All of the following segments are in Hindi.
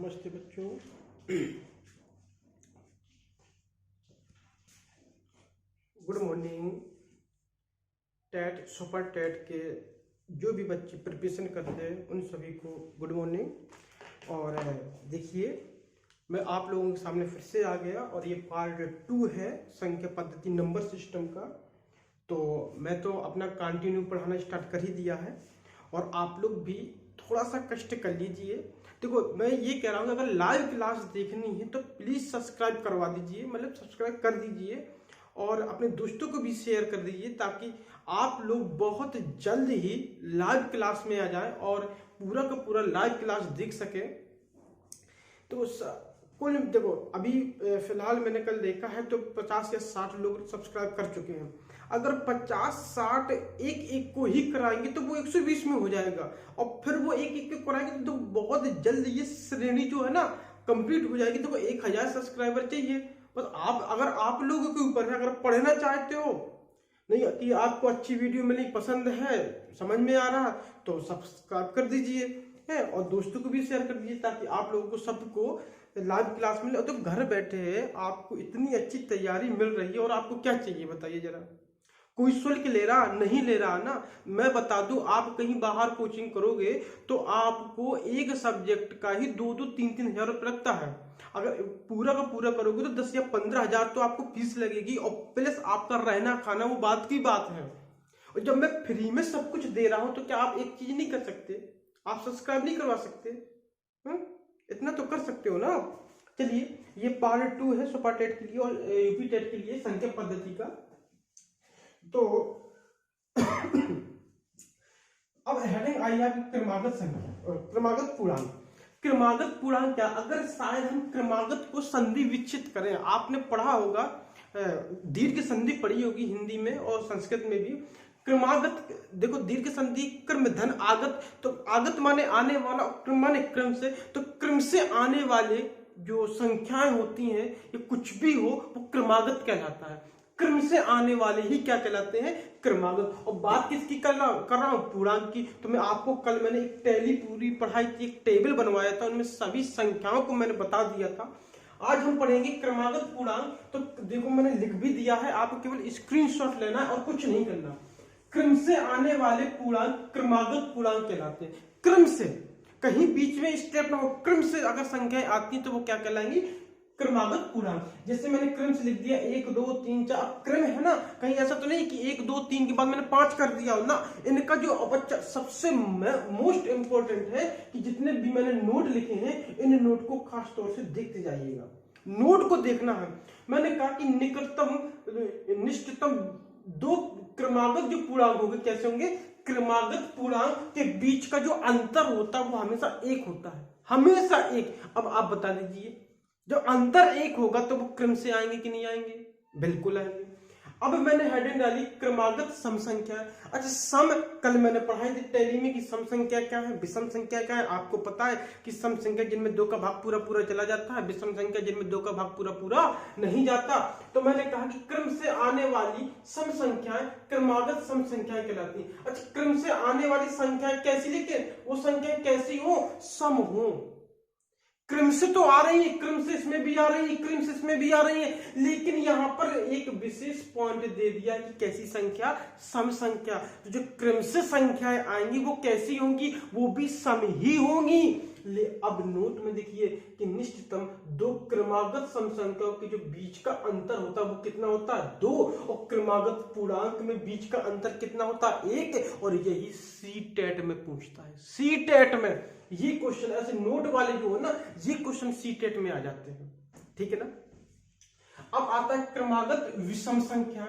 नमस्ते बच्चों। Good morning. TET super TET के जो भी बच्चे प्रिपरेशन करते हैं उन सभी को गुड मॉर्निंग। और देखिए, मैं आप लोगों के सामने फिर से आ गया और ये पार्ट 2 है संख्या पद्धति नंबर सिस्टम का। तो मैं तो अपना कंटिन्यू पढ़ाना स्टार्ट कर ही दिया है और आप लोग भी थोड़ा सा कष्ट कर लीजिए। देखो, मैं ये कह रहा हूँ, अगर लाइव क्लास देखनी है तो प्लीज़ सब्सक्राइब करवा दीजिए, मतलब सब्सक्राइब कर दीजिए और अपने दोस्तों को भी शेयर कर दीजिए ताकि आप लोग बहुत जल्द ही लाइव क्लास में आ जाएं और पूरा का पूरा लाइव क्लास देख सकें। तो कुल देखो, अभी फिलहाल मैंने कल देखा है तो 50 या 60 लोग सब्सक्राइब कर चुके हैं। अगर 50-60 एक को ही कराएंगे तो वो 120 में हो जाएगा और फिर वो एक को कराएंगे तो बहुत जल्द ये श्रेणी जो है ना कंप्लीट हो जाएगी। तो 1000 सब्सक्राइबर चाहिए बस। अगर आप लोगों के ऊपर है, अगर पढ़ना चाहते हो नहीं कि आपको अच्छी वीडियो मिली, पसंद है, समझ में आ रहा, तो सब्सक्राइब कर दीजिए है और दोस्तों को भी शेयर कर दीजिए ताकि आप लोगों को सबको लाइव क्लास मिले। तो घर बैठे आपको इतनी अच्छी तैयारी मिल रही है और आपको क्या चाहिए बताइए जरा। कोई शुल्क ले रहा नहीं ले रहा ना। मैं बता दूं, आप कहीं बाहर कोचिंग करोगे तो आपको एक सब्जेक्ट का ही 2-3 हज़ार रुपये लगता है। अगर पूरा का पूरा करोगे तो 10 या 15 हज़ार तो आपको फीस लगेगी और प्लस आपका रहना खाना वो बात की बात है। और जब मैं फ्री में सब कुछ दे रहा हूं तो क्या आप एक चीज नहीं कर सकते? आप सब्सक्राइब नहीं करवा सकते? इतना तो कर सकते हो ना। चलिए, ये पार्ट 2 है सुपर टेट के लिए और यूपी टेट के लिए संख्या पद्धति का। तो अब हेडिंग आई है क्रमागत संख्या, क्रमागत पूर्णांक। क्रमागत पूर्णांक क्या? अगर शायद हम क्रमागत को संधि विच्छेद करें, आपने पढ़ा होगा, दीर्घ संधि पढ़ी होगी हिंदी में और संस्कृत में भी। क्रमागत देखो, दीर्घ संधि क्रम धन आगत, तो आगत माने आने वाला, क्रम माने क्रम से, तो क्रम से आने वाले जो संख्याएं होती हैं ये कुछ भी हो वो क्रमागत कहलाता है। क्रम से आने वाले ही क्या कहलाते हैं? क्रमागत। और बात किसकी कर रहा हूं? पूर्णांक की। तो मैं आपको कल मैंने एक टैली पूरी पढ़ाई थी, एक टेबल बनवाया था, उनमें सभी संख्याओं को मैंने बता दिया था। आज हम पढ़ेंगे क्रमागत पूर्णांक। तो देखो, मैंने लिख भी दिया है, आपको केवल स्क्रीनशॉट लेना है और कुछ नहीं करना। क्रम से आने वाले पूर्णांक क्रमागत पूर्णांक कहलाते हैं। क्रम से, कहीं बीच में स्टेप ना हो, क्रम से अगर संख्याएं आती हैं तो वो क्या कहलाएंगी? क्रमागत पूर्णांक। जैसे मैंने क्रम से लिख दिया 1 2 3 4, क्रम है ना, कहीं ऐसा तो नहीं कि 1 2 3 के बाद मैंने 5 कर दिया हो ना। इनका जो बच्चा सबसे मोस्ट इंपोर्टेंट है कि जितने भी मैंने नोट लिखे हैं इन नोट को खास तौर से देखते जाइएगा, नोट को देखना है। मैंने कहा कि निकटतम निष्ठतम 2 क्रमागत जो पूर्णांक होंगे कैसे होंगे? क्रमागत पूर्णांक के बीच का जो अंतर होता है वो हमेशा 1 होता है, हमेशा 1। अब आप बता दीजिए, जब अंतर 1 होगा तो वो क्रम से आएंगे कि नहीं आएंगे? बिल्कुल आएंगे। अब मैंने हेडिंग डाली क्रमागत सम संख्या। अच्छा, सम कल मैंने पढ़ाई थी टैली में कि सम संख्या क्या है, विषम संख्या क्या है। आपको पता है कि सम संख्या जिनमें 2 का भाग पूरा पूरा चला जाता है, विषम संख्या जिनमें 2 का भाग पूरा पूरा नहीं जाता। तो मैंने कहा कि क्रम से आने वाली सम संख्याएं क्रमागत सम संख्याएं कहलाती हैं। अच्छा, क्रम से आने वाली संख्याएं कैसी लिखे? वो संख्याएं कैसी हो? सम हो। क्रम से तो आ रही है, क्रम से इसमें भी आ रही है, क्रम से इसमें भी आ रही है, लेकिन यहां पर एक विशेष पॉइंट दे दिया कि कैसी संख्या? सम संख्या। तो जो क्रम से संख्याएं आएंगी वो कैसी होंगी? वो भी सम ही होंगी। अब नोट में देखिए कि निश्चितम 2 क्रमागत सम संख्याओं के जो बीच का अंतर होता है वो कितना होता है? 2। और क्रमागत पूर्णांक में बीच का अंतर कितना होता है? 1। और यही सी टेट में पूछता है। सी टेट में ये क्वेश्चन, ऐसे नोट वाले जो है ना, ये क्वेश्चन सी टेट में आ जाते हैं, ठीक है ना। अब आता है क्रमागत विषम संख्या।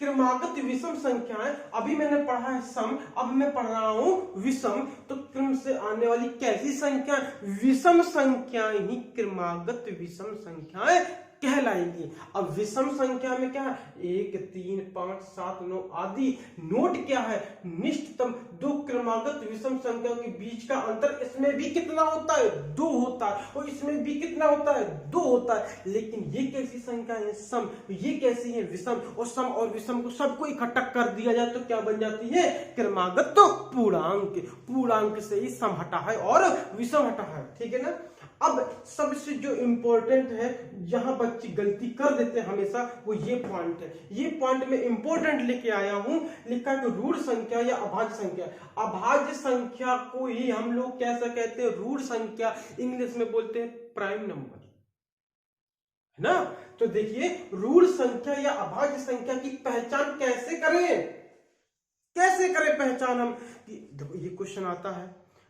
क्रमागत विषम संख्याएं, अभी मैंने पढ़ा है सम, अब मैं पढ़ रहा हूं विषम। तो क्रम से आने वाली कैसी संख्या? विषम संख्याएं ही क्रमागत विषम संख्याएं कहलाएगी। अब विषम संख्या में क्या है, 1, 3, 5, 7, 9 आदि। नोट क्या है, निष्ठतम दो क्रमागत विषम संख्याओं के बीच का अंतर इसमें भी कितना होता है, 2 होता है, और इसमें भी कितना होता है, 2 होता है। लेकिन ये कैसी संख्या है, सम, ये कैसी है, विषम। और सम और विषम को सबको इकट्ठा कर दिया जाए तो क्या बन जाती है, क्रमागत पूर्णांक। पूर्णांक से ही सम हटा है और विषम हटा है, ठीक है ना। अब सबसे जो इंपॉर्टेंट है, जहां बच्चे गलती कर देते हैं हमेशा, वो ये पॉइंट है। ये पॉइंट में इंपॉर्टेंट लेके आया हूं, लिखा कि रूढ़ संख्या या अभाज्य संख्या। अभाज्य संख्या को ही हम लोग कैसा कहते हैं, रूढ़ संख्या, इंग्लिश में बोलते हैं प्राइम नंबर, है ना। तो देखिए, रूढ़ संख्या या अभाज्य संख्या की पहचान कैसे करें, कैसे करें पहचान हम। देखो ये क्वेश्चन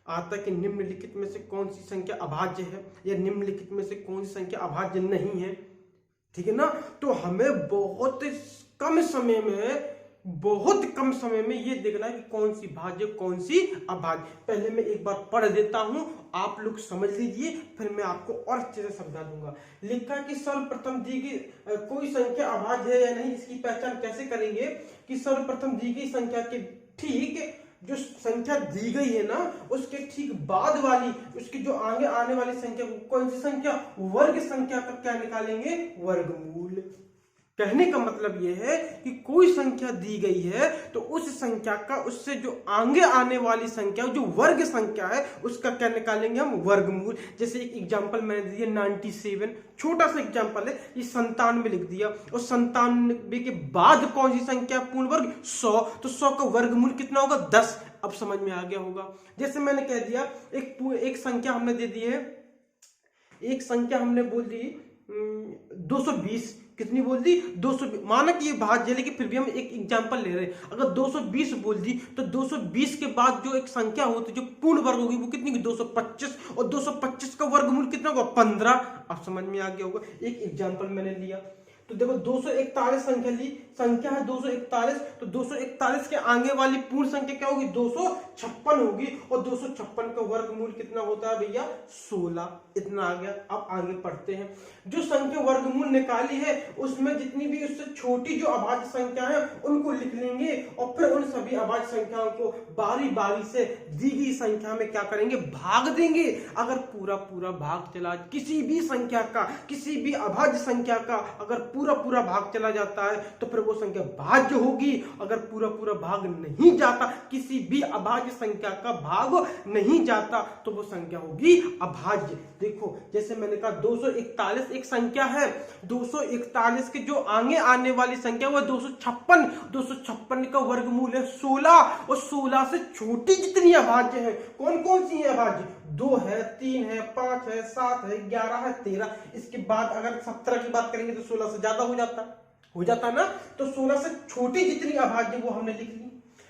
आता कि निम्नलिखित में से कौन सी संख्या अभाज्य है, या निम्नलिखित में से कौन सी संख्या अभाज्य नहीं है, ठीक है ना। तो हमें बहुत कम समय में ये देखना है कि कौन सी भाज्य कौन सी अभाज्य। पहले मैं एक बार पढ़ देता हूं, आप लोग समझ लीजिए, फिर मैं आपको और अच्छे से समझा दूंगा। लिखा कि सर्वप्रथम दी गई कोई संख्या अभाज्य है या नहीं, इसकी पहचान कैसे करेंगे कि सर्वप्रथम दी गई संख्या के ठीक जो संख्या दी गई है ना, उसके ठीक बाद वाली, उसकी जो आगे आने वाली संख्या, कौन सी संख्या, वर्ग संख्या का क्या निकालेंगे, वर्गमूल। कहने का मतलब यह है कि कोई संख्या दी गई है तो उस संख्या का, उससे जो आगे आने वाली संख्या, जो वर्ग संख्या है, उसका क्या निकालेंगे हम, वर्गमूल। जैसे एक एग्जांपल मैंने दिया 97, छोटा सा एग्जांपल है, ये 97 लिख दिया, और 97 के बाद कौन सी संख्या पूर्ण वर्ग, 100, तो 100 का वर्गमूल कितना होगा, 10। अब समझ में आ गया होगा। जैसे मैंने कह दिया एक संख्या हमने दे दी है, एक संख्या हमने बोल दी 220, कितनी बोल दी, 220। माना कि ये भाज्य है, लेकिन फिर भी हम एक एग्जांपल ले रहे हैं। अगर 220 बोल दी तो 220 के बाद जो एक संख्या होती है जो पूर्ण वर्ग होगी, वो कितनी की, 225, और 225 का वर्गमूल कितना होगा, 15। अब समझ में आ गया होगा। एक एग्जांपल मैंने लिया, तो देखो 241 संख्या है 241, तो 241 के आगे वाली पूर्ण संख्या क्या होगी, 256 होगी, और 256 का वर्गमूल कितना होता है भैया, 16। इतना आ गया। अब आगे पढ़ते हैं। जो संख्या वर्गमूल निकाली है उसमें जितनी भी उससे छोटी जो अभाज्य संख्या है उनको लिख लेंगे, और फिर उन सभी अभाज्य संख्याओं को बारी बारी से दी गई संख्या में क्या करेंगे, भाग देंगे। अगर पूरा पूरा भाग चला, किसी भी संख्या का, किसी भी अभाज्य संख्या का अगर पूरा पूरा भाग चला जाता है तो फिर वो संख्या भाज्य होगी। अगर पूरा पूरा भाग नहीं जाता, किसी भी अभाज्य संख्या का भाग नहीं जाता, तो वो संख्या होगी अभाज्य। देखो जैसे मैंने कहा 241 एक संख्या है, 241 के जो आगे आने वाली संख्या वो 256, 256 का वर्गमूल है 16, और 16 से छोटी जितनी अभाज्य है, कौन कौन सी है अभाज्य, 2 है, 3 है, 5 है, 7 है, 11 है, 13। इसके बाद अगर 17 की बात करेंगे तो 16 से ज्यादा हो जाता ना। तो 16 से छोटी जितनी अभाज्य वो हमने लिख ली।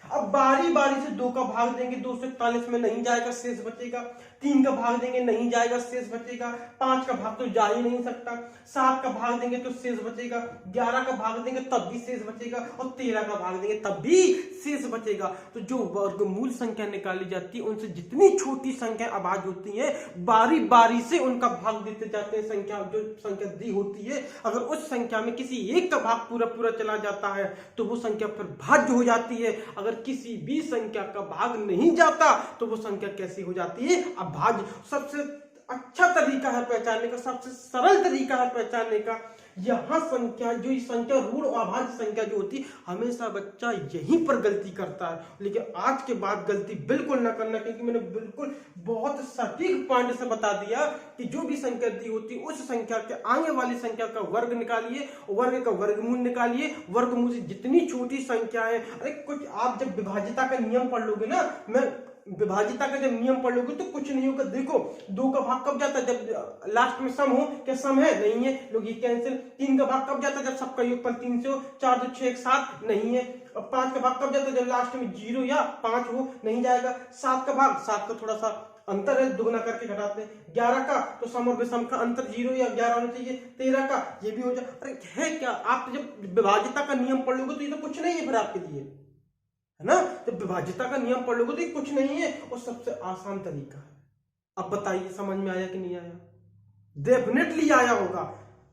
अब बारी बारी से 2 का भाग देंगे, 241 में नहीं जाएगा, शेष बचेगा। 3 का भाग देंगे, नहीं जाएगा, शेष बचेगा। 5 का भाग तो जा ही नहीं सकता। 7 का भाग देंगे तो शेष बचेगा। 11 का भाग देंगे तब भी शेष बचेगा, और 13 का भाग देंगे तब भी शेष बचेगा। तो जो वर्गमूल संख्या निकाली जाती है उनसे जितनी छोटी संख्या अभाज्य होती है, बारी बारी से उनका भाग देते जाते हैं। संख्या जो संख्या दी होती है, अगर उस संख्या में किसी एक का भाग पूरा पूरा चला जाता है तो वो संख्या फिर भाज्य हो जाती है। अगर किसी भी संख्या का भाग नहीं जाता तो वो संख्या कैसी हो जाती है, अभाज्य। सबसे अच्छा तरीका है पहचानने का, सबसे सरल तरीका है पहचानने का, यहां संख्या, जो संख्या रूढ़ और अभाज्य संख्या जो होती है, हमेशा बच्चा यहीं पर गलती करता है। लेकिन आज के बाद गलती बिल्कुल ना करना, क्योंकि मैंने बिल्कुल बहुत सटीक पॉइंट से बता दिया कि जो भी संख्या दी होती है उस संख्या के आगे वाली संख्या का वर्ग निकालिए, वर्ग का वर्गमूल निकालिए। वर्गमूल से जितनी छोटी संख्या है, अरे कुछ आप जब विभाज्यता का नियम पढ़ लोगे ना, मैं विभाज्यता का जब नियम पढ़ लोगे तो कुछ नहीं होगा। देखो 2 का भाग कब जाता है, जब लास्ट में सम हो। क्या सम है, नहीं है, लोग ये कैंसिल। 3 का भाग कब जाता है, जब सबका योगफल 3 से हो। 4 2 6 7, नहीं है। और 5 का भाग कब जाता है, जब लास्ट में 0 या 5 हो, नहीं जाएगा। 7 का भाग, 7 का थोड़ा सा अंतर है, दुगना करके घटाते हैं। 11 का तो सम और विषम का अंतर 0 या 11 होना चाहिए। 13 का ये भी हो जाए। अरे है क्या, आप जब विभाज्यता का नियम पढ़ लोगे तो ये तो कुछ नहीं है फिर आपके लिए, है ना। तो विभाज्यता का नियम पढ़ लोगे तो ये कुछ नहीं है, और सबसे आसान तरीका है। अब बताइए समझ में आया कि नहीं आया, डेफिनेटली आया होगा।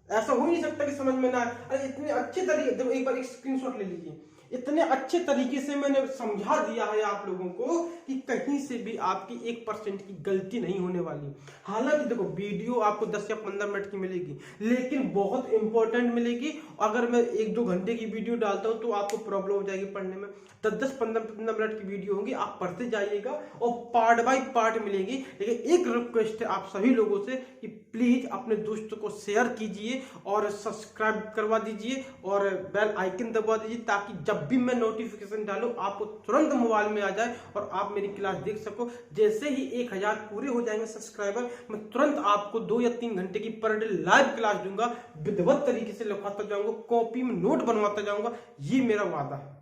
ऐसा हो ही नहीं सकता कि समझ में ना आए। अरे इतने अच्छे तरीके, देखो एक बार एक स्क्रीनशॉट ले लीजिए, इतने अच्छे तरीके से मैंने समझा दिया है आप लोगों को कि कहीं से भी आपकी 1% की गलती नहीं होने वाली। हालांकि देखो वीडियो आपको 10 या 15 मिनट की मिलेगी, लेकिन बहुत इंपॉर्टेंट मिलेगी। अगर मैं 1-2 घंटे की वीडियो डालता हूं तो आपको प्रॉब्लम हो जाएगी पढ़ने में। 10-15 मिनट की वीडियो होगी, आप पढ़ते जाइएगा और पार्ट बाय पार्ट मिलेगी। लेकिन एक रिक्वेस्ट है आप सभी लोगों से कि प्लीज अपने दोस्तों को शेयर कीजिए और सब्सक्राइब करवा दीजिए और बेल आइकन दबा दीजिए, ताकि जब भी मैं नोटिफिकेशन डालूं आपको तुरंत मोबाइल में आ जाए और आप मेरी क्लास देख सको। जैसे ही 1000 पूरे हो जाएंगे सब्सक्राइबर, मैं तुरंत आपको 2 या 3 घंटे की पर डे लाइव क्लास दूंगा, विधिवत तरीके से लिखवाता जाऊंगा, कॉपी में नोट बनवाता जाऊंगा, ये मेरा वादा है,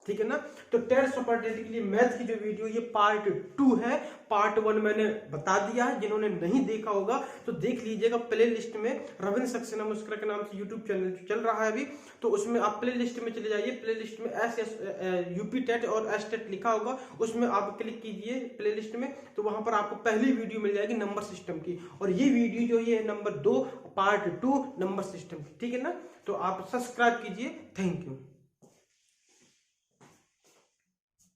ठीक है ना। तो टेट सुपरटेट के लिए मैथ की जो वीडियो ये पार्ट 2 है, पार्ट 1 मैंने बता दिया है। जिन्होंने नहीं देखा होगा तो देख लीजिएगा प्ले लिस्ट में, रविंद्र सक्सेना मुस्कुरा के नाम से यूट्यूब चैनल चल रहा है अभी, तो उसमें आप प्ले लिस्ट में चले जाइए। प्ले लिस्ट में यूपी टेट और एस टेट लिखा होगा, उसमें आप क्लिक कीजिए प्ले लिस्ट में, तो वहां पर आपको पहली वीडियो मिल जाएगी नंबर सिस्टम की, और ये वीडियो जो ये नंबर 2 पार्ट 2 नंबर सिस्टम की, ठीक है ना। तो आप सब्सक्राइब कीजिए। Thank you.